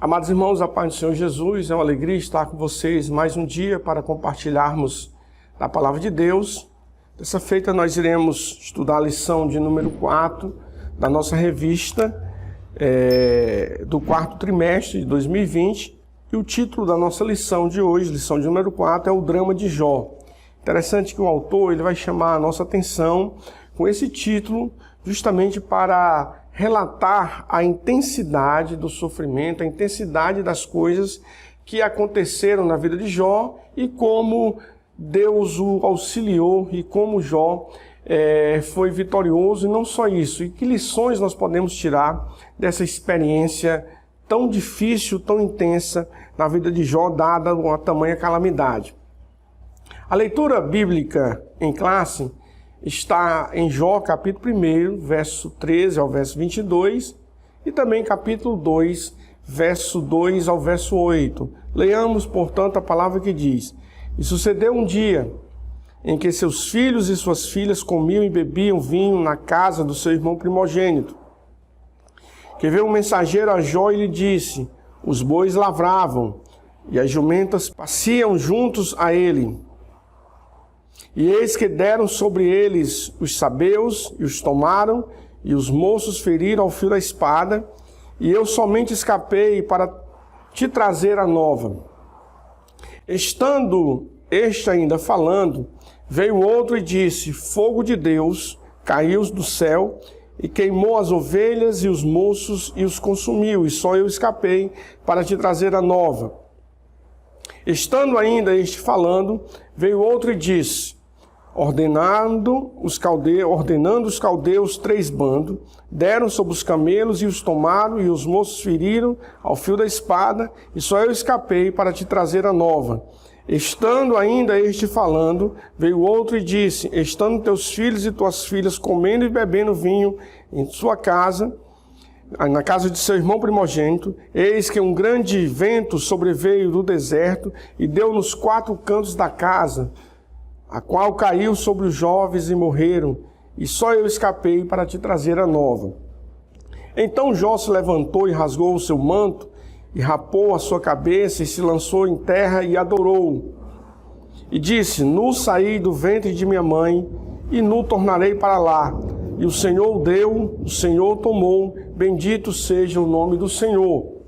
Amados irmãos, a paz do Senhor Jesus, é uma alegria estar com vocês mais um dia para compartilharmos a palavra de Deus. Dessa feita nós iremos estudar a lição de número 4 da nossa revista do quarto trimestre de 2020. E o título da nossa lição de hoje, lição de número 4, é o drama de Jó. Interessante que o autor ele vai chamar a nossa atenção com esse título justamente para relatar a intensidade do sofrimento, a intensidade das coisas que aconteceram na vida de Jó e como Deus o auxiliou e como Jó foi vitorioso. E não só isso, e que lições nós podemos tirar dessa experiência tão difícil, tão intensa na vida de Jó, dada uma tamanha calamidade. A leitura bíblica em classe está em Jó, capítulo 1, verso 13 ao verso 22, e também capítulo 2, verso 2 ao verso 8. Leamos, portanto, a palavra que diz: E sucedeu um dia em que seus filhos e suas filhas comiam e bebiam vinho na casa do seu irmão primogênito, que veio um mensageiro a Jó e lhe disse: Os bois lavravam, e as jumentas pasciam juntos a ele. E eis que deram sobre eles os sabeus, e os tomaram, e os moços feriram ao fio da espada, e eu somente escapei para te trazer a nova. Estando este ainda falando, veio outro e disse: Fogo de Deus caiu do céu, e queimou as ovelhas e os moços, e os consumiu, e só eu escapei para te trazer a nova. Estando ainda este falando, veio outro e disse: Ordenando os caldeus 3 bandos, deram sobre os camelos e os tomaram, e os moços feriram ao fio da espada, e só eu escapei para te trazer a nova. Estando ainda este falando, veio outro e disse: Estando teus filhos e tuas filhas comendo e bebendo vinho em sua casa, na casa de seu irmão primogênito, eis que um grande vento sobreveio do deserto e deu nos 4 cantos da casa, a qual caiu sobre os jovens e morreram, e só eu escapei para te trazer a nova. Então Jó se levantou e rasgou o seu manto, e rapou a sua cabeça, e se lançou em terra e adorou. E disse: Nu saí do ventre de minha mãe, e nu tornarei para lá. E o Senhor deu, o Senhor tomou, bendito seja o nome do Senhor.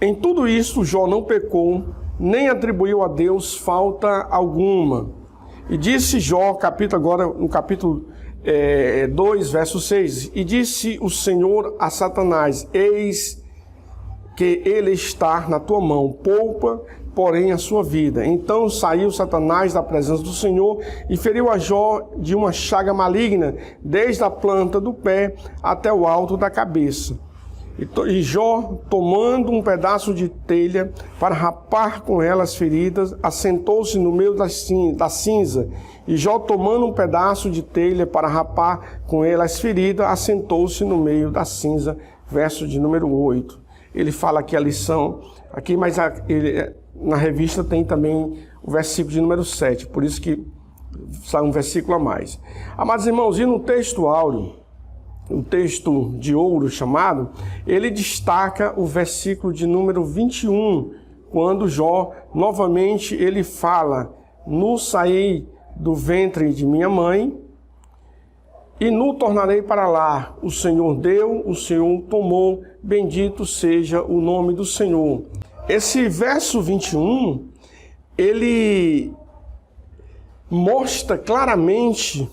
Em tudo isto Jó não pecou, nem atribuiu a Deus falta alguma. E disse Jó, no capítulo 2, verso 6, e disse o Senhor a Satanás: Eis que ele está na tua mão, poupa, porém, a sua vida. Então saiu Satanás da presença do Senhor e feriu a Jó de uma chaga maligna, desde a planta do pé até o alto da cabeça. E Jó, tomando um pedaço de telha para rapar com ela as feridas, assentou-se no meio da cinza. E Jó, tomando um pedaço de telha para rapar com ela as feridas, assentou-se no meio da cinza. Verso de número 8. Ele fala aqui a lição, aqui, mas na revista tem também o versículo de número 7, por isso que sai um versículo a mais. Amados irmãos, e no texto áureo, o texto de ouro chamado, ele destaca o versículo de número 21, quando Jó, novamente, ele fala: Nu saí do ventre de minha mãe, e nu tornarei para lá. O Senhor deu, o Senhor tomou, bendito seja o nome do Senhor. Esse verso 21, ele mostra claramente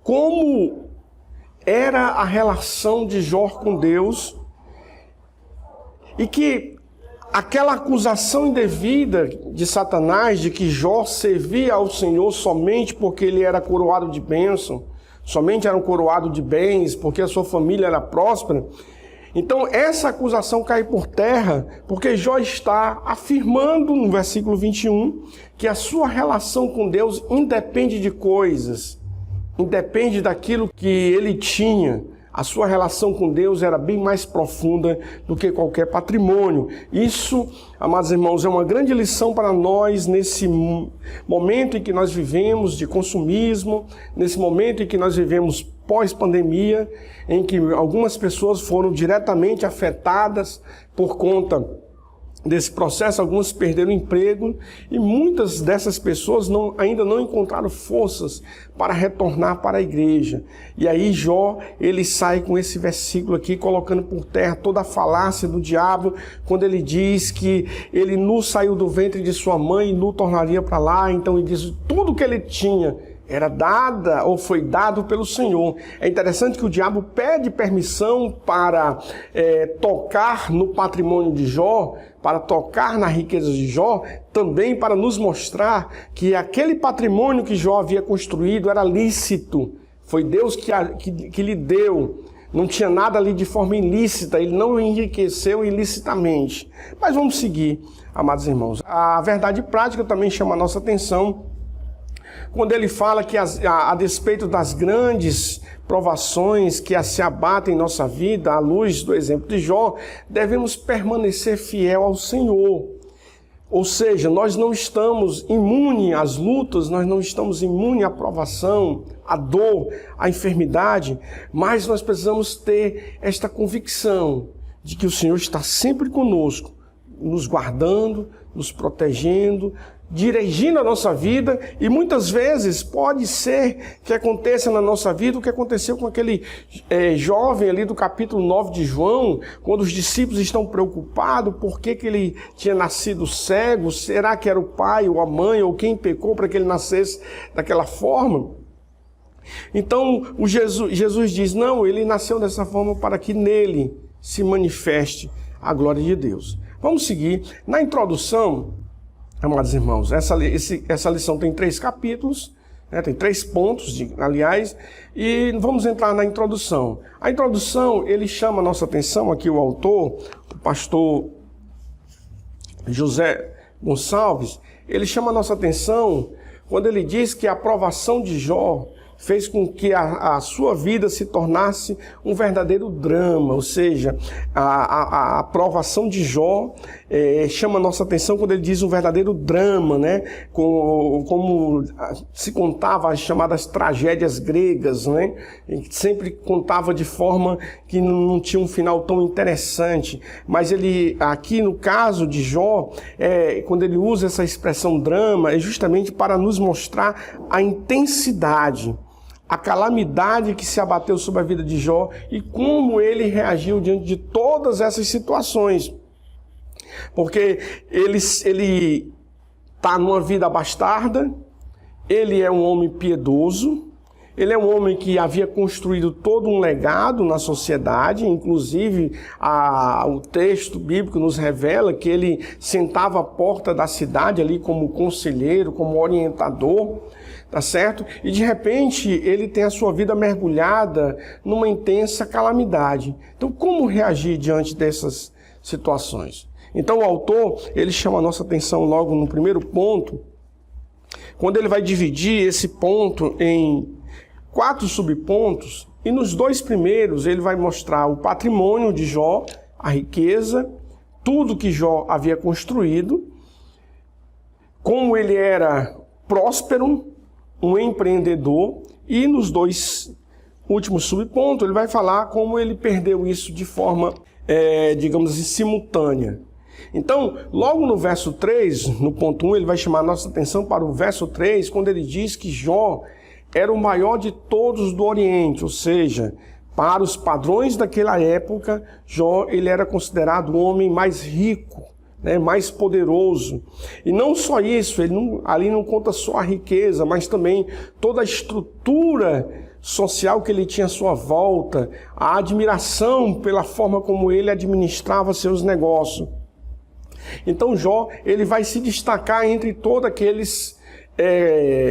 como era a relação de Jó com Deus, e que aquela acusação indevida de Satanás de que Jó servia ao Senhor somente porque ele era coroado de bênção, somente era um coroado de bens, porque a sua família era próspera. Então essa acusação cai por terra, porque Jó está afirmando no versículo 21 que a sua relação com Deus independe de coisas, independe daquilo que ele tinha. A sua relação com Deus era bem mais profunda do que qualquer patrimônio. Isso, amados irmãos, é uma grande lição para nós nesse momento em que nós vivemos de consumismo, nesse momento em que nós vivemos pós-pandemia, em que algumas pessoas foram diretamente afetadas por conta desse processo, algumas perderam o emprego e muitas dessas pessoas ainda não encontraram forças para retornar para a igreja. E aí Jó, ele sai com esse versículo aqui, colocando por terra toda a falácia do diabo, quando ele diz que ele nu saiu do ventre de sua mãe e nu tornaria para lá. Então ele diz, tudo que ele tinha era dada ou foi dado pelo Senhor. É interessante que o diabo pede permissão para tocar no patrimônio de Jó, para tocar na riqueza de Jó, também para nos mostrar que aquele patrimônio que Jó havia construído era lícito. Foi Deus que lhe deu. Não tinha nada ali de forma ilícita, ele não enriqueceu ilicitamente. Mas vamos seguir, amados irmãos. A verdade prática também chama a nossa atenção, quando ele fala que a despeito das grandes provações que se abatem em nossa vida, à luz do exemplo de Jó, devemos permanecer fiel ao Senhor. Ou seja, nós não estamos imunes às lutas, nós não estamos imunes à provação, à dor, à enfermidade, mas nós precisamos ter esta convicção de que o Senhor está sempre conosco, nos guardando, nos protegendo, dirigindo a nossa vida, e muitas vezes pode ser que aconteça na nossa vida o que aconteceu com aquele jovem ali do capítulo 9 de João, quando os discípulos estão preocupados por que ele tinha nascido cego, será que era o pai ou a mãe ou quem pecou para que ele nascesse daquela forma? Então Jesus diz, não, ele nasceu dessa forma para que nele se manifeste a glória de Deus. Vamos seguir. Na introdução, amados irmãos, essa lição tem 3 capítulos, né, tem 3 pontos, aliás, e vamos entrar na introdução. A introdução, ele chama a nossa atenção, aqui o autor, o pastor José Gonçalves, ele chama a nossa atenção quando ele diz que a provação de Jó fez com que a sua vida se tornasse um verdadeiro drama, ou seja, a provação de Jó chama a nossa atenção quando ele diz um verdadeiro drama, né? Como se contava as chamadas tragédias gregas, né? Ele sempre contava de forma que não tinha um final tão interessante, mas ele, aqui no caso de Jó, quando ele usa essa expressão drama, é justamente para nos mostrar a intensidade, a calamidade que se abateu sobre a vida de Jó e como ele reagiu diante de todas essas situações. Porque ele está numa vida bastarda, ele é um homem piedoso, ele é um homem que havia construído todo um legado na sociedade, inclusive o texto bíblico nos revela que ele sentava à porta da cidade ali como conselheiro, como orientador, tá certo? E de repente ele tem a sua vida mergulhada numa intensa calamidade. Então como reagir diante dessas situações? Então o autor, ele chama a nossa atenção logo no primeiro ponto, quando ele vai dividir esse ponto em 4 subpontos, e nos 2 primeiros ele vai mostrar o patrimônio de Jó, a riqueza, tudo que Jó havia construído, como ele era próspero, um empreendedor, e nos 2 últimos subpontos ele vai falar como ele perdeu isso de forma, digamos assim, simultânea. Então, logo no verso 3, no ponto 1, ele vai chamar a nossa atenção para o verso 3, quando ele diz que Jó era o maior de todos do Oriente, ou seja, para os padrões daquela época, Jó ele era considerado o homem mais rico, né, mais poderoso. E não só isso, ali não conta só a riqueza, mas também toda a estrutura social que ele tinha à sua volta, a admiração pela forma como ele administrava seus negócios. Então Jó ele vai se destacar entre todos aqueles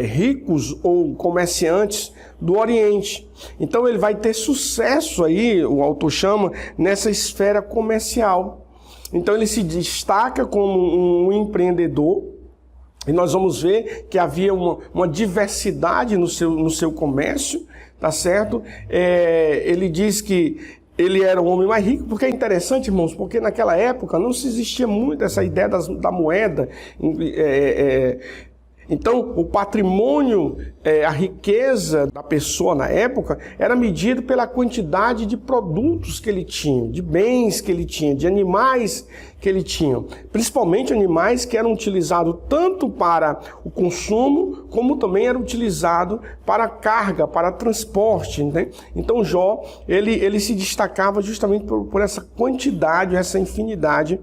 ricos ou comerciantes do Oriente. Então ele vai ter sucesso aí, o autor chama, nessa esfera comercial. Então ele se destaca como um empreendedor, E nós vamos ver que havia uma diversidade no seu comércio, tá certo? Ele diz que ele era o homem mais rico, porque é interessante, irmãos, porque naquela época não se existia muito essa ideia da moeda. Então, o patrimônio, a riqueza da pessoa na época era medido pela quantidade de produtos que ele tinha, de bens que ele tinha, de animais que ele tinha. Principalmente animais que eram utilizados tanto para o consumo, como também eram utilizados para carga, para transporte, né? Então, Jó, ele se destacava justamente por essa quantidade, essa infinidade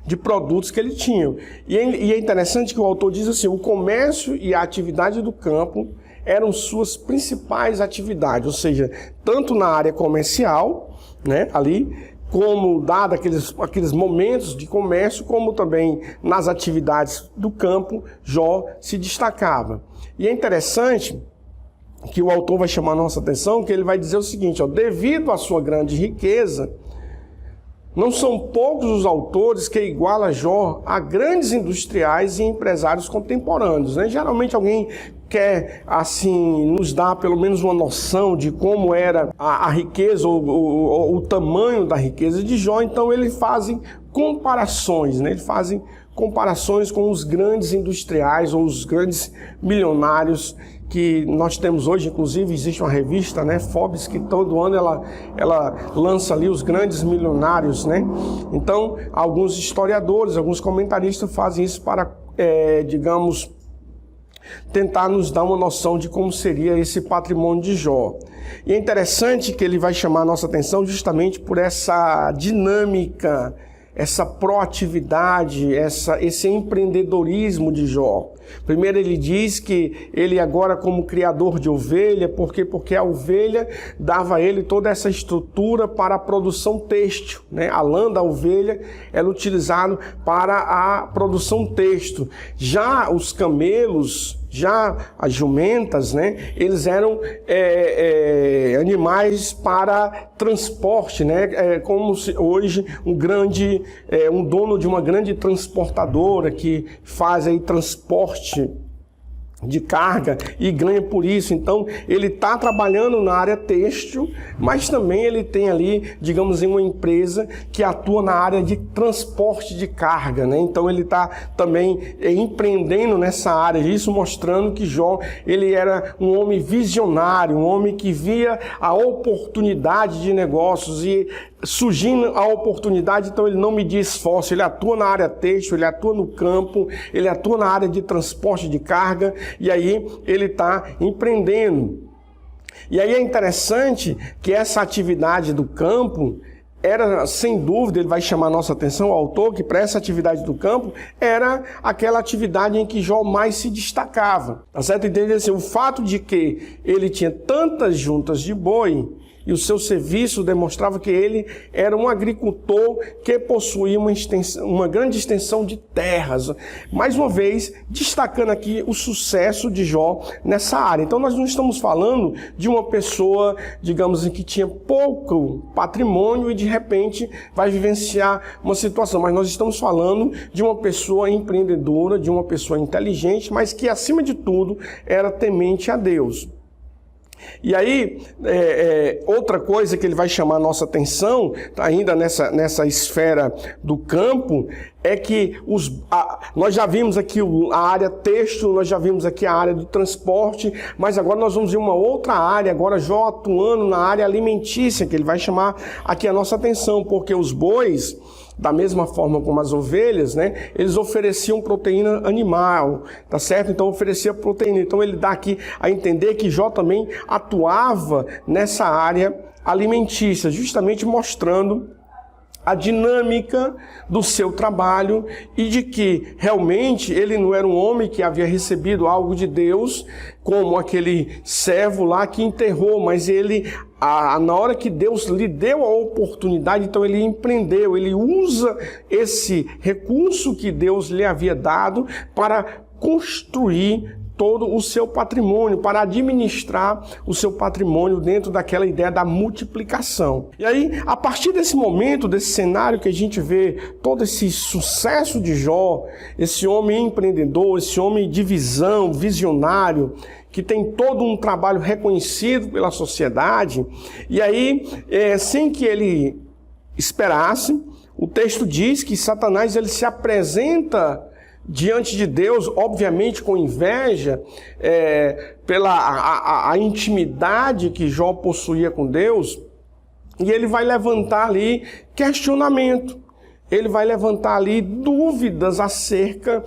de produtos que ele tinha. E é interessante que o autor diz assim, o comércio e a atividade do campo eram suas principais atividades, ou seja, tanto na área comercial, né, ali, como dado aqueles momentos de comércio, como também nas atividades do campo, Jó se destacava. E é interessante que o autor vai chamar a nossa atenção, que ele vai dizer o seguinte, ó, devido à sua grande riqueza, não são poucos os autores que igualam Jó a grandes industriais e empresários contemporâneos, né? Geralmente alguém quer, assim, nos dar pelo menos uma noção de como era a riqueza, o tamanho da riqueza de Jó, então eles fazem comparações, né? Eles fazem comparações com os grandes industriais ou os grandes milionários que nós temos hoje. Inclusive existe uma revista, né, Forbes, que todo ano ela lança ali os grandes milionários, né? Então, alguns historiadores, alguns comentaristas fazem isso para, digamos, tentar nos dar uma noção de como seria esse patrimônio de Jó. E é interessante que ele vai chamar a nossa atenção justamente por essa dinâmica, essa proatividade, esse empreendedorismo de Jó. Primeiro ele diz que ele agora como criador de ovelha, porque a ovelha dava a ele toda essa estrutura para a produção têxtil, né? A lã da ovelha era utilizada para a produção têxtil. Já os camelos, já as jumentas, né, eles eram animais para transporte, né, como se hoje um dono de uma grande transportadora que faz aí transporte de carga e ganha por isso. Então ele está trabalhando na área têxtil, mas também ele tem ali, digamos, uma empresa que atua na área de transporte de carga, né? Então ele está também empreendendo nessa área, isso mostrando que Jó, ele era um homem visionário, um homem que via a oportunidade de negócios e surgindo a oportunidade, então ele não media esforço, ele atua na área têxtil, ele atua no campo, ele atua na área de transporte de carga, e aí ele está empreendendo. E aí é interessante que essa atividade do campo era, sem dúvida, ele vai chamar a nossa atenção, o autor, que para essa atividade do campo era aquela atividade em que Jó mais se destacava. Tá certo? Entende assim, o fato de que ele tinha tantas juntas de boi e o seu serviço demonstrava que ele era um agricultor que possuía uma grande extensão de terras. Mais uma vez, destacando aqui o sucesso de Jó nessa área. Então nós não estamos falando de uma pessoa, digamos, que tinha pouco patrimônio e de repente vai vivenciar uma situação, mas nós estamos falando de uma pessoa empreendedora, de uma pessoa inteligente, mas que acima de tudo era temente a Deus. E aí, outra coisa que ele vai chamar a nossa atenção, ainda nessa esfera do campo, é que nós já vimos aqui a área têxtil, nós já vimos aqui a área do transporte, mas agora nós vamos ver uma outra área, agora Jó atuando na área alimentícia, que ele vai chamar aqui a nossa atenção, porque os bois, da mesma forma como as ovelhas, né, eles ofereciam proteína animal, tá certo? Então oferecia proteína. Então ele dá aqui a entender que Jó também atuava nessa área alimentícia, justamente mostrando a dinâmica do seu trabalho e de que realmente ele não era um homem que havia recebido algo de Deus, como aquele servo lá que enterrou, mas ele, na hora que Deus lhe deu a oportunidade, então ele empreendeu, ele usa esse recurso que Deus lhe havia dado para construir todo o seu patrimônio, para administrar o seu patrimônio dentro daquela ideia da multiplicação. E aí, a partir desse momento, desse cenário que a gente vê todo esse sucesso de Jó, esse homem empreendedor, esse homem de visão, visionário, que tem todo um trabalho reconhecido pela sociedade, e aí, sem que ele esperasse, o texto diz que Satanás ele se apresenta diante de Deus, obviamente com inveja, pela a intimidade que Jó possuía com Deus, e ele vai levantar ali questionamento, ele vai levantar ali dúvidas acerca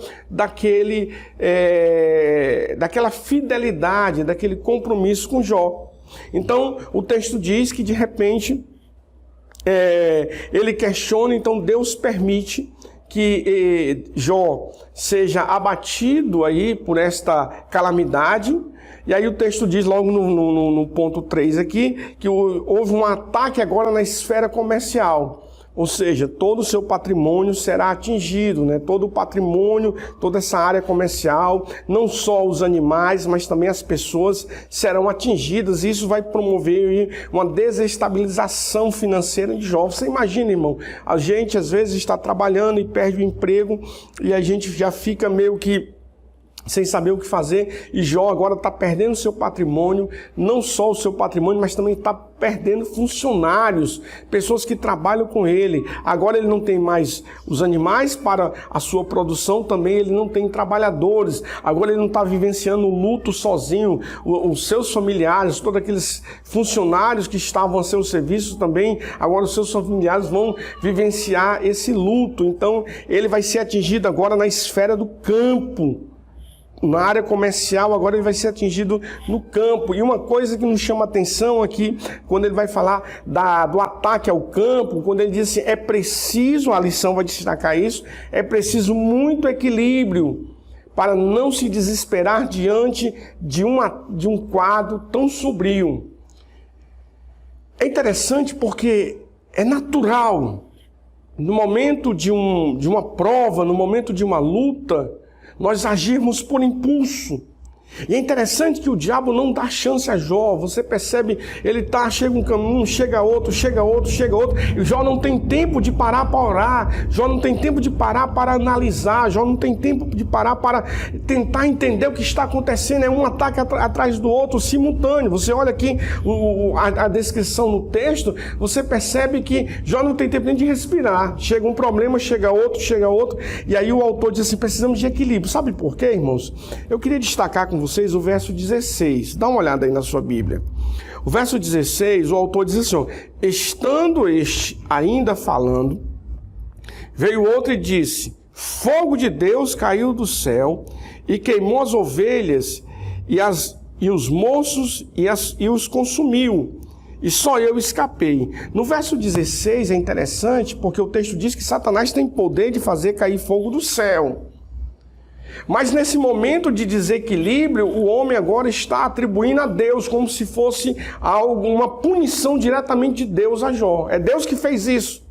daquela fidelidade, daquele compromisso com Jó. Então, o texto diz que de repente ele questiona, então Deus permite que Jó seja abatido aí por esta calamidade. E aí o texto diz logo no ponto 3 aqui, que houve um ataque agora na esfera comercial. Ou seja, todo o seu patrimônio será atingido, né? Todo o patrimônio, toda essa área comercial, não só os animais, mas também as pessoas serão atingidas. E isso vai promover uma desestabilização financeira de Jó. Você imagina, irmão, a gente às vezes está trabalhando e perde o emprego e a gente já fica meio que sem saber o que fazer, e Jó agora está perdendo o seu patrimônio, não só o seu patrimônio, mas também está perdendo funcionários, pessoas que trabalham com ele. Agora ele não tem mais os animais para a sua produção, também ele não tem trabalhadores, agora ele não está vivenciando o luto sozinho, os seus familiares, todos aqueles funcionários que estavam a seus serviços também, agora os seus familiares vão vivenciar esse luto. Então ele vai ser atingido agora na esfera do campo. Na área comercial, agora ele vai ser atingido no campo. E uma coisa que nos chama a atenção aqui, quando ele vai falar do ataque ao campo, quando ele diz assim, é preciso, a lição vai destacar isso, é preciso muito equilíbrio para não se desesperar diante de um quadro tão sombrio. É interessante porque é natural, no momento de uma prova, no momento de uma luta, nós agirmos por impulso. E é interessante que o diabo não dá chance a Jó. Você percebe, chega um caminho, chega outro, e Jó não tem tempo de parar para orar, Jó não tem tempo de parar para analisar, Jó não tem tempo de parar para tentar entender o que está acontecendo. É um ataque atrás do outro, simultâneo. Você olha aqui a descrição no texto, você percebe que Jó não tem tempo nem de respirar. Chega um problema, chega outro, e aí o autor diz assim, precisamos de equilíbrio. Sabe por quê, irmãos? Eu queria destacar com vocês o verso 16. Dá uma olhada aí na sua Bíblia. O verso 16, o autor diz assim, estando este ainda falando, veio outro e disse, fogo de Deus caiu do céu e queimou as ovelhas e os moços e os consumiu. E só eu escapei. No verso 16 é interessante porque o texto diz que Satanás tem poder de fazer cair fogo do céu. Mas nesse momento de desequilíbrio, o homem agora está atribuindo a Deus como se fosse uma punição diretamente de Deus a Jó. É Deus que fez isso.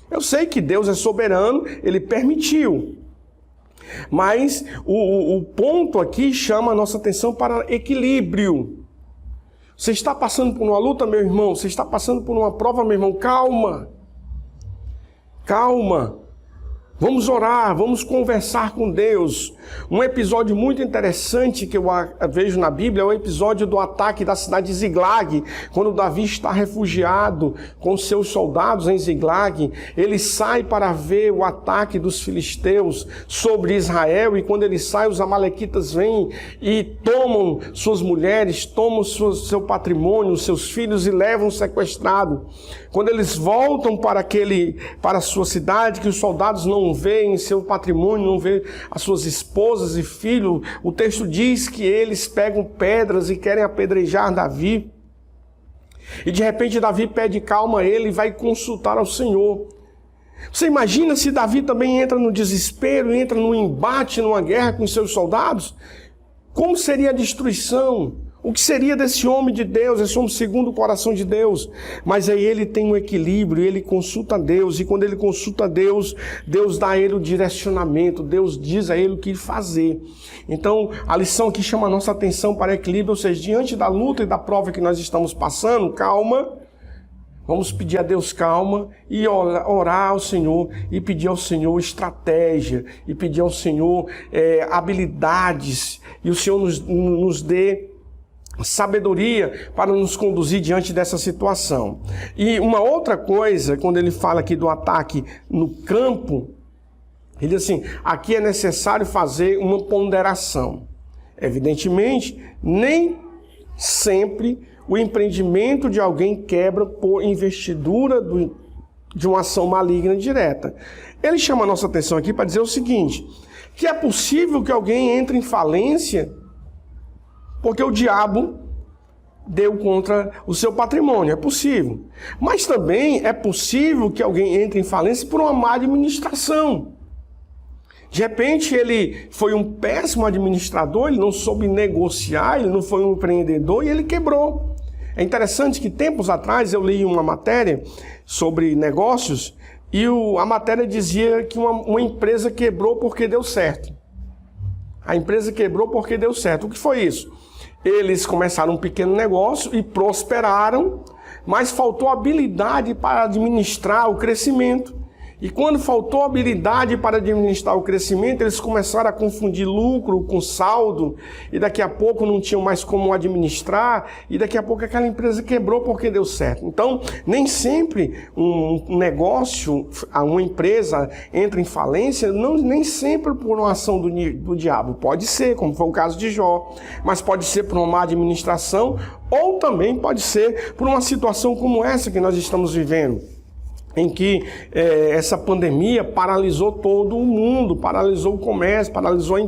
Eu sei que Deus é soberano, ele permitiu. Mas o ponto aqui chama a nossa atenção para equilíbrio. Você está passando por uma luta, meu irmão? Você está passando por uma prova, meu irmão? Calma. Calma. Vamos orar, vamos conversar com Deus. Um episódio muito interessante que eu vejo na Bíblia é o episódio do ataque da cidade de Ziglag. Quando Davi está refugiado com seus soldados em Ziglag, ele sai para ver o ataque dos filisteus sobre Israel, e quando ele sai, os amalequitas vêm e tomam suas mulheres, tomam seu patrimônio, seus filhos, e levam sequestrado. Quando eles voltam para a sua cidade, que os soldados não veem seu patrimônio, não veem as suas esposas e filhos, o texto diz que eles pegam pedras e querem apedrejar Davi. E de repente Davi pede calma a ele e vai consultar ao Senhor. Você imagina se Davi também entra no desespero, entra no embate, numa guerra com seus soldados? Como seria a destruição? O que seria desse homem de Deus, esse homem segundo o coração de Deus? Mas aí ele tem um equilíbrio, ele consulta a Deus, e quando ele consulta a Deus, Deus dá a ele o direcionamento, Deus diz a ele o que fazer. Então, a lição aqui chama a nossa atenção para equilíbrio, ou seja, diante da luta e da prova que nós estamos passando, calma, vamos pedir a Deus calma e orar ao Senhor e pedir ao Senhor estratégia e pedir ao Senhor habilidades, e o Senhor nos dê sabedoria para nos conduzir diante dessa situação. E uma outra coisa, quando ele fala aqui do ataque no campo, ele diz assim, aqui é necessário fazer uma ponderação. Evidentemente, nem sempre o empreendimento de alguém quebra por investidura de uma ação maligna direta. Ele chama a nossa atenção aqui para dizer o seguinte, que é possível que alguém entre em falência porque o diabo deu contra o seu patrimônio, é possível. Mas também é possível que alguém entre em falência por uma má administração. De repente ele foi um péssimo administrador, ele não soube negociar, ele não foi um empreendedor e ele quebrou. É interessante que tempos atrás eu li uma matéria sobre negócios e a matéria dizia que uma empresa quebrou porque deu certo. A empresa quebrou porque deu certo. O que foi isso? Eles começaram um pequeno negócio e prosperaram, mas faltou habilidade para administrar o crescimento. E quando faltou habilidade para administrar o crescimento, eles começaram a confundir lucro com saldo, e daqui a pouco não tinham mais como administrar, e daqui a pouco aquela empresa quebrou porque deu certo. Então, nem sempre um negócio, uma empresa entra em falência, nem sempre por uma ação do diabo. Pode ser, como foi o caso de Jó, mas pode ser por uma má administração, ou também pode ser por uma situação como essa que nós estamos vivendo, em que essa pandemia paralisou todo o mundo, paralisou o comércio, paralisou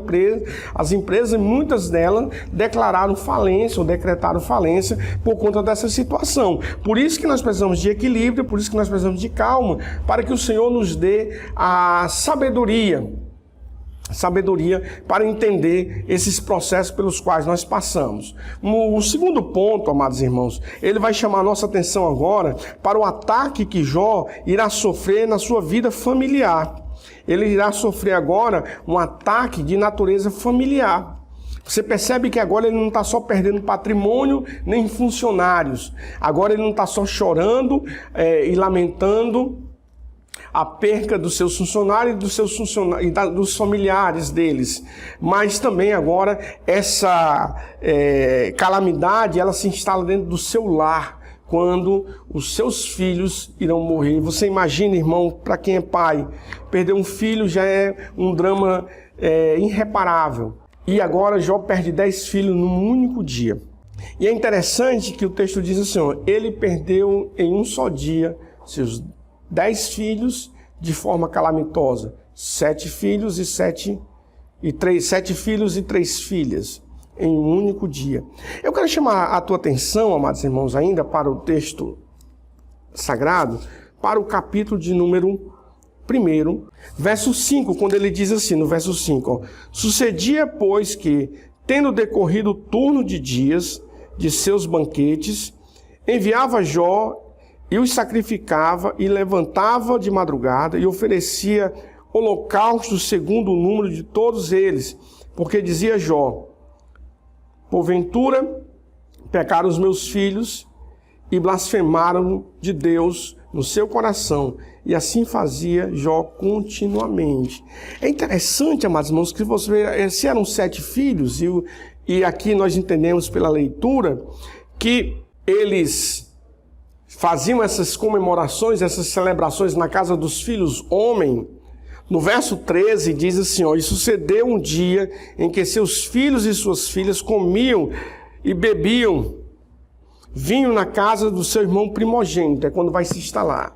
as empresas, e muitas delas declararam falência ou decretaram falência por conta dessa situação. Por isso que nós precisamos de equilíbrio, por isso que nós precisamos de calma, para que o Senhor nos dê a sabedoria para entender esses processos pelos quais nós passamos. O segundo ponto, amados irmãos, ele vai chamar a nossa atenção agora para o ataque que Jó irá sofrer na sua vida familiar. Ele irá sofrer agora um ataque de natureza familiar. Você percebe que agora ele não está só perdendo patrimônio, nem funcionários. Agora ele não está só chorando e lamentando a perca dos seus funcionários e dos familiares deles. Mas também agora essa calamidade, ela se instala dentro do seu lar, quando os seus filhos irão morrer. Você imagina, irmão, para quem é pai, perder um filho já é um drama irreparável. E agora Jó perde 10 filhos num único dia. E é interessante que o texto diz assim, ó, ele perdeu em um só dia seus 10 filhos de forma calamitosa, 7 filhos e 3 filhas em um único dia. Eu quero chamar a tua atenção, amados irmãos, ainda para o texto sagrado, para o capítulo de número 1, verso 5, quando ele diz assim, no verso 5, ó, sucedia, pois, que, tendo decorrido o turno de dias de seus banquetes, enviava Jó e os sacrificava e levantava de madrugada e oferecia holocaustos segundo o número de todos eles, porque dizia Jó, porventura pecaram os meus filhos e blasfemaram de Deus no seu coração, e assim fazia Jó continuamente. É interessante, amados irmãos, que você vê, se eram 7 filhos, e aqui nós entendemos pela leitura que eles faziam essas comemorações, essas celebrações na casa dos filhos homem. No verso 13 diz assim, ó, e sucedeu um dia em que seus filhos e suas filhas comiam e bebiam vinho na casa do seu irmão primogênito, é quando vai se instalar.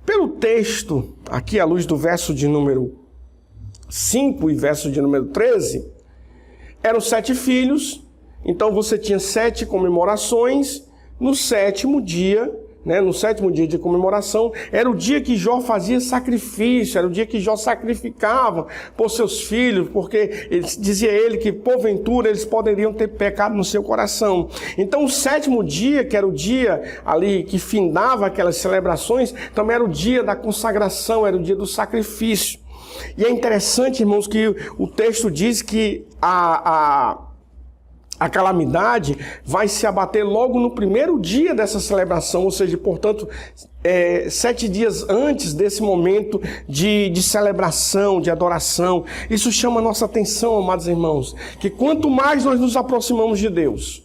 Pelo texto, aqui à luz do verso de número 5 e verso de número 13, eram 7 filhos, então você tinha 7 comemorações. No 7º dia, né, no 7º dia de comemoração, era o dia que Jó fazia sacrifício, era o dia que Jó sacrificava por seus filhos, porque dizia ele que porventura eles poderiam ter pecado no seu coração. Então o 7º dia, que era o dia ali que findava aquelas celebrações, também era o dia da consagração, era o dia do sacrifício. E é interessante, irmãos, que o texto diz que a calamidade vai se abater logo no primeiro dia dessa celebração, ou seja, portanto, 7 dias antes desse momento de celebração, de adoração. Isso chama a nossa atenção, amados irmãos, que quanto mais nós nos aproximamos de Deus,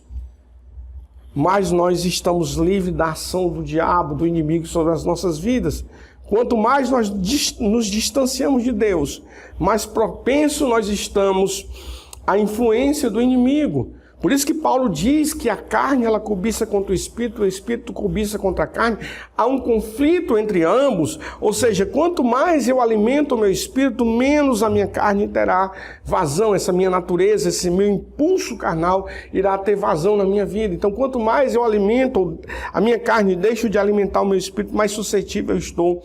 mais nós estamos livres da ação do diabo, do inimigo sobre as nossas vidas. Quanto mais nós nos distanciamos de Deus, mais propenso nós estamos à influência do inimigo. Por isso que Paulo diz que a carne ela cobiça contra o espírito cobiça contra a carne. Há um conflito entre ambos, ou seja, quanto mais eu alimento o meu espírito, menos a minha carne terá vazão, essa minha natureza, esse meu impulso carnal irá ter vazão na minha vida. Então, quanto mais eu alimento a minha carne e deixo de alimentar o meu espírito, mais suscetível eu estou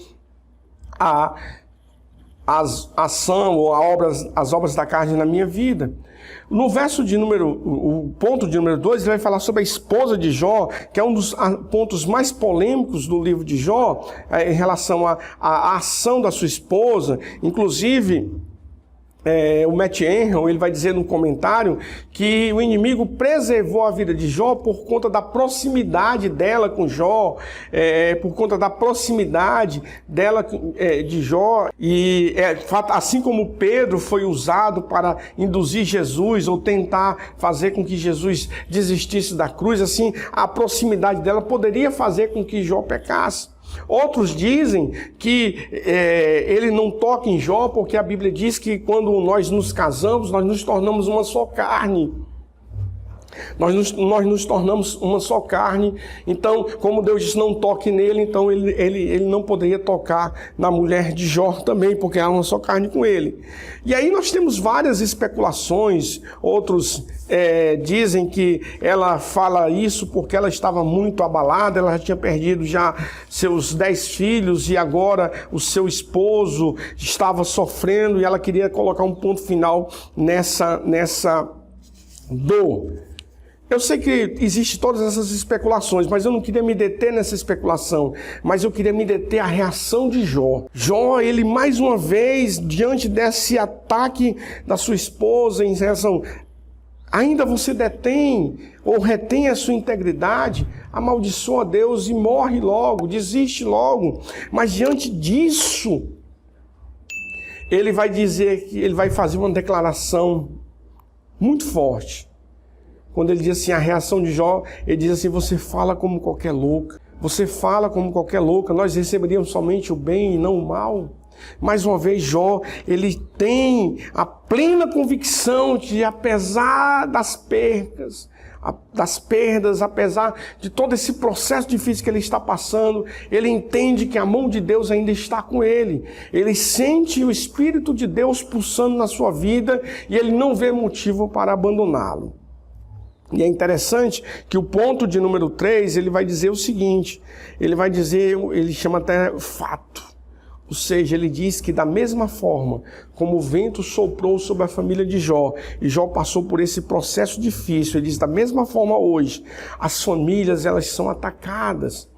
à ação ou às obras da carne na minha vida. No verso o ponto de número 2, ele vai falar sobre a esposa de Jó, que é um dos pontos mais polêmicos do livro de Jó, em relação à ação da sua esposa. Inclusive, o Matt Henry, ele vai dizer no comentário que o inimigo preservou a vida de Jó por conta da proximidade dela com Jó, por conta da proximidade dela de Jó, e assim como Pedro foi usado para induzir Jesus ou tentar fazer com que Jesus desistisse da cruz, assim a proximidade dela poderia fazer com que Jó pecasse. Outros dizem que ele não toca em Jó porque a Bíblia diz que quando nós nos casamos, nós nos tornamos uma só carne. Nós nos tornamos uma só carne. Então, como Deus disse, não toque nele, então ele não poderia tocar na mulher de Jó também, porque era uma só carne com ele. E aí nós temos várias especulações. Outros dizem que ela fala isso porque ela estava muito abalada, ela já tinha perdido já seus 10 filhos e agora o seu esposo estava sofrendo e ela queria colocar um ponto final nessa dor. Eu sei que existem todas essas especulações, mas eu não queria me deter nessa especulação, mas eu queria me deter a reação de Jó. Jó, ele mais uma vez, diante desse ataque da sua esposa em relação, ainda você detém ou retém a sua integridade, amaldiçoa Deus e morre logo, desiste logo. Mas diante disso, ele vai dizer que ele vai fazer uma declaração muito forte. Quando ele diz assim, a reação de Jó, ele diz assim, você fala como qualquer louca. Você fala como qualquer louca, nós receberíamos somente o bem e não o mal. Mais uma vez, Jó, ele tem a plena convicção de, apesar das perdas, apesar de todo esse processo difícil que ele está passando, ele entende que a mão de Deus ainda está com ele. Ele sente o Espírito de Deus pulsando na sua vida e ele não vê motivo para abandoná-lo. E é interessante que o ponto de número 3, ele vai dizer o seguinte, ele chama até fato, ou seja, ele diz que da mesma forma como o vento soprou sobre a família de Jó, e Jó passou por esse processo difícil, ele diz, da mesma forma hoje, as famílias, elas são atacadas.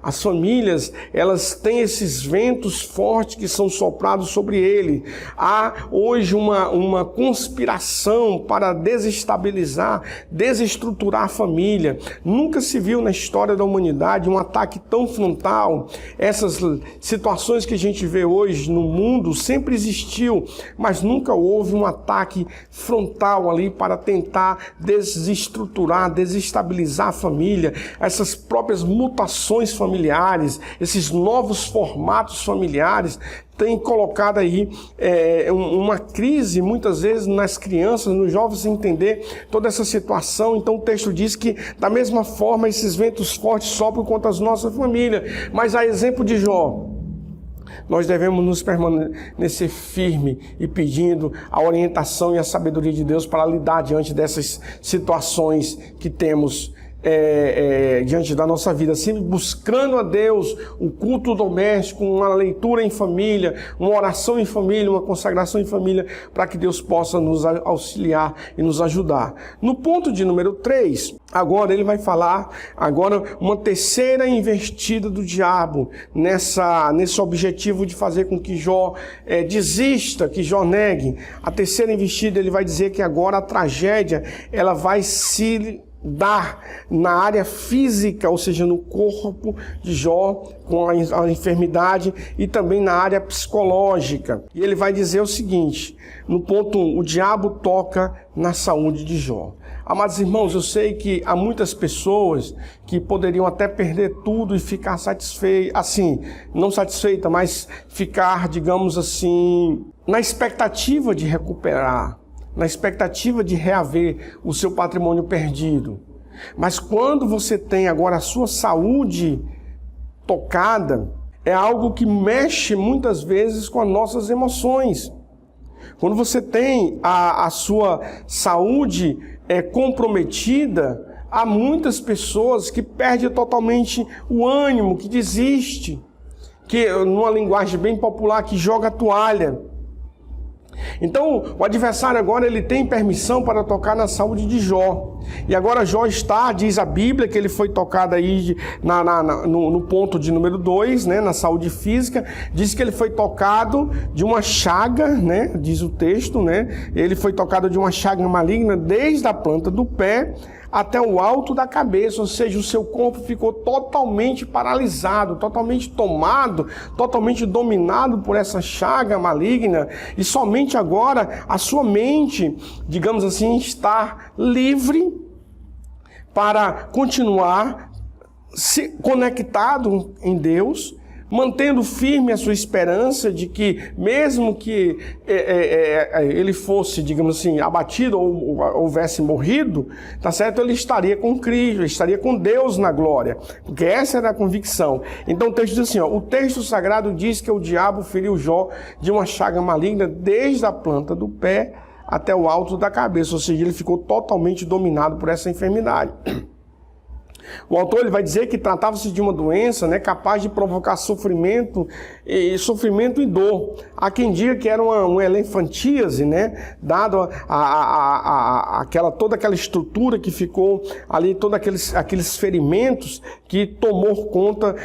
As famílias, elas têm esses ventos fortes que são soprados sobre ele. Há hoje uma conspiração para desestabilizar, desestruturar a família. Nunca se viu na história da humanidade um ataque tão frontal. Essas situações que a gente vê hoje no mundo sempre existiu, mas nunca houve um ataque frontal ali para tentar desestruturar, desestabilizar a família. Essas próprias mutações familiares, esses novos formatos familiares têm colocado aí uma crise muitas vezes nas crianças, nos jovens entender toda essa situação. Então o texto diz que da mesma forma esses ventos fortes sopram contra as nossas famílias. Mas a exemplo de Jó, nós devemos nos permanecer firme e pedindo a orientação e a sabedoria de Deus para lidar diante dessas situações que temos diante da nossa vida, sempre buscando a Deus, um culto doméstico, uma leitura em família, uma oração em família, uma consagração em família, para que Deus possa nos auxiliar e nos ajudar. No ponto de número 3, agora ele vai falar uma terceira investida do diabo nesse objetivo de fazer com que Jó desista, que Jó negue. A terceira investida, ele vai dizer que agora a tragédia ela vai se dar na área física, ou seja, no corpo de Jó, com a enfermidade, e também na área psicológica. E ele vai dizer o seguinte, no ponto 1, o diabo toca na saúde de Jó. Amados irmãos, eu sei que há muitas pessoas que poderiam até perder tudo e ficar satisfeitas, assim, não satisfeita, mas ficar, digamos assim, na expectativa de recuperar, na expectativa de reaver o seu patrimônio perdido. Mas quando você tem agora a sua saúde tocada, é algo que mexe muitas vezes com as nossas emoções. Quando você tem a sua saúde comprometida, há muitas pessoas que perdem totalmente o ânimo, que desiste, que, numa linguagem bem popular, que joga a toalha. Então, o adversário agora ele tem permissão para tocar na saúde de Jó. E agora Jó está, diz a Bíblia, que ele foi tocado aí no ponto de número 2, né, na saúde física. Diz que ele foi tocado de uma chaga, né, diz o texto, né, ele foi tocado de uma chaga maligna desde a planta do pé até o alto da cabeça, ou seja, o seu corpo ficou totalmente paralisado, totalmente tomado, totalmente dominado por essa chaga maligna, e somente agora a sua mente, digamos assim, está livre para continuar se conectado em Deus, mantendo firme a sua esperança de que, mesmo que ele fosse, digamos assim, abatido ou houvesse morrido, tá certo? Ele estaria com Cristo, estaria com Deus na glória, porque essa era a convicção. Então o texto diz assim, o texto sagrado diz que o diabo feriu Jó de uma chaga maligna desde a planta do pé até o alto da cabeça, ou seja, ele ficou totalmente dominado por essa enfermidade. O autor ele vai dizer que tratava-se de uma doença, né, capaz de provocar sofrimento e dor. Há quem diga que era uma elefantíase, né, dado toda aquela estrutura que ficou ali, todos aqueles ferimentos que tomou conta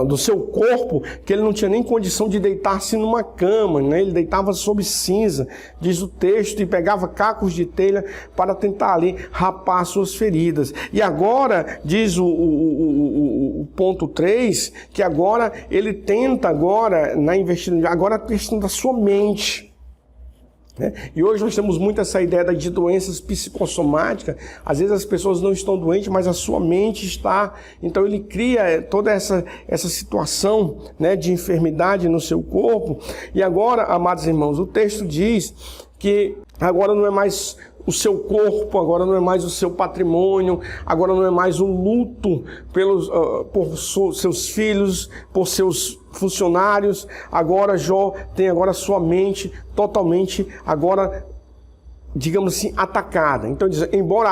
do seu corpo, que ele não tinha nem condição de deitar-se numa cama, né? Ele deitava sob cinza, diz o texto, e pegava cacos de telha para tentar ali rapar suas feridas. E agora, diz o ponto 3, que agora ele tenta na investigação, agora a questão da sua mente. E hoje nós temos muito essa ideia de doenças psicossomáticas. Às vezes as pessoas não estão doentes, mas a sua mente está. Então ele cria toda essa situação, né, de enfermidade no seu corpo. E agora, amados irmãos, o texto diz que agora não é mais o seu corpo, agora não é mais o seu patrimônio, agora não é mais o luto por seus filhos, por seus funcionários. Agora Jó tem agora sua mente totalmente agora, digamos assim, atacada. Então diz, embora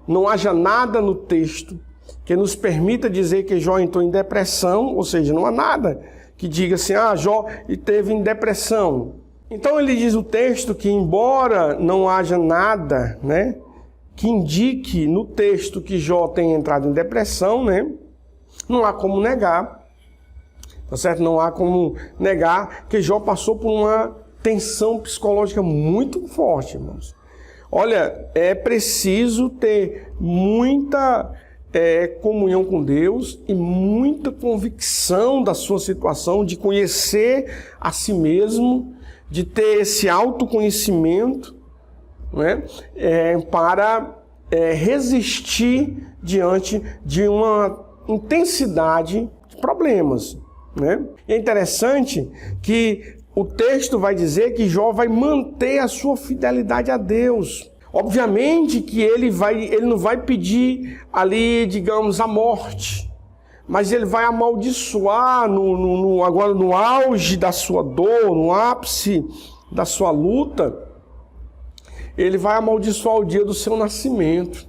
não haja nada no texto que nos permita dizer que Jó entrou em depressão, ou seja, não há nada que diga assim, Jó esteve em depressão. Então ele diz o texto que, embora não haja nada, né, que indique no texto que Jó tenha entrado em depressão, né, não há como negar, tá certo? Não há como negar que Jó passou por uma tensão psicológica muito forte, irmãos. Olha, é preciso ter muita comunhão com Deus e muita convicção da sua situação, de conhecer a si mesmo, de ter esse autoconhecimento, né, para resistir diante de uma intensidade de problemas, né? E é interessante que o texto vai dizer que Jó vai manter a sua fidelidade a Deus. Obviamente que ele não vai pedir ali, digamos, a morte, mas ele vai amaldiçoar agora no auge da sua dor, no ápice da sua luta, ele vai amaldiçoar o dia do seu nascimento.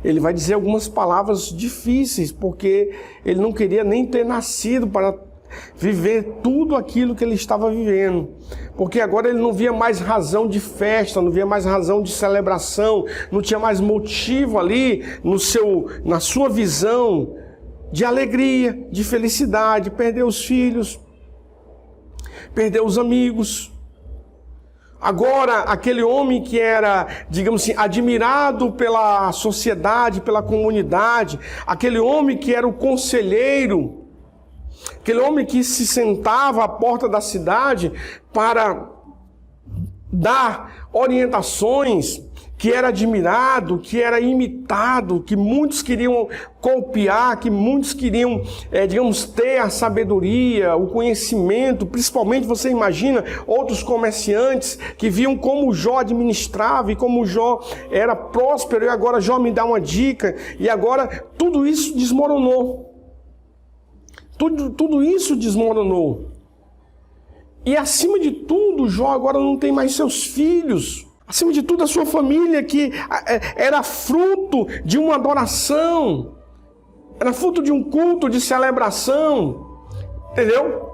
ele vai dizer algumas palavras difíceis, porque ele não queria nem ter nascido para viver tudo aquilo que ele estava vivendo. Porque agora ele não via mais razão de festa, não via mais razão de celebração, não tinha mais motivo ali na sua visão de alegria, de felicidade. Perdeu os filhos, perdeu os amigos. Agora, aquele homem que era, digamos assim, admirado pela sociedade, pela comunidade, aquele homem que era o conselheiro, aquele homem que se sentava à porta da cidade para dar orientações, que era admirado, que era imitado, que muitos queriam copiar, que muitos queriam, digamos, ter a sabedoria, o conhecimento. Principalmente, você imagina, outros comerciantes que viam como Jó administrava e como Jó era próspero, e agora Jó me dá uma dica, e agora tudo isso desmoronou. Tudo isso desmoronou. E acima de tudo, Jó agora não tem mais seus filhos. Acima de tudo, a sua família, que era fruto de uma adoração, era fruto de um culto, de celebração. Entendeu?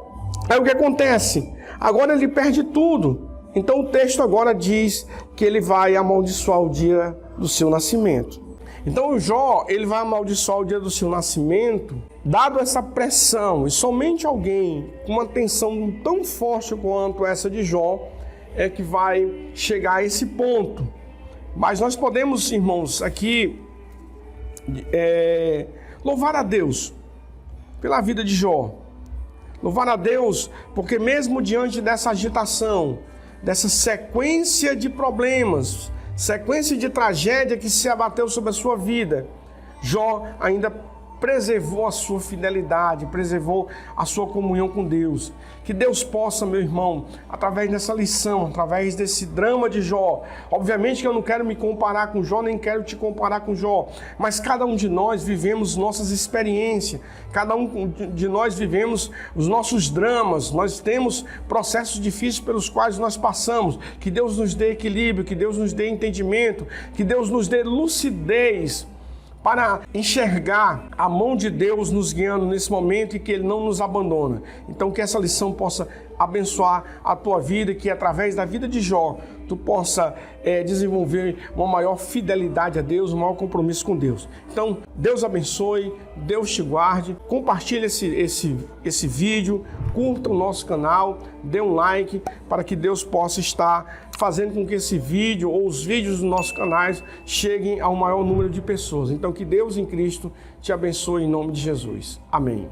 Aí o que acontece? Agora ele perde tudo. Então o texto agora diz que ele vai amaldiçoar o dia do seu nascimento. Então o Jó, ele vai amaldiçoar o dia do seu nascimento, dado essa pressão, e somente alguém com uma tensão tão forte quanto essa de Jó é que vai chegar a esse ponto. Mas nós podemos, irmãos, aqui louvar a Deus pela vida de Jó. Louvar a Deus porque mesmo diante dessa agitação, dessa sequência de problemas, sequência de tragédia que se abateu sobre a sua vida, Jó ainda preservou a sua fidelidade, preservou a sua comunhão com Deus. Que Deus possa, meu irmão, através dessa lição, através desse drama de Jó, obviamente que eu não quero me comparar com Jó, nem quero te comparar com Jó, mas cada um de nós vivemos nossas experiências, cada um de nós vivemos os nossos dramas, nós temos processos difíceis pelos quais nós passamos. Que Deus nos dê equilíbrio, que Deus nos dê entendimento, que Deus nos dê lucidez para enxergar a mão de Deus nos guiando nesse momento e que Ele não nos abandona. Então que essa lição possa abençoar a tua vida, que através da vida de Jó, tu possa desenvolver uma maior fidelidade a Deus, um maior compromisso com Deus. Então, Deus abençoe, Deus te guarde, compartilhe esse vídeo, curta o nosso canal, dê um like, para que Deus possa estar fazendo com que esse vídeo ou os vídeos dos nossos canais cheguem ao maior número de pessoas. Então, que Deus em Cristo te abençoe em nome de Jesus. Amém.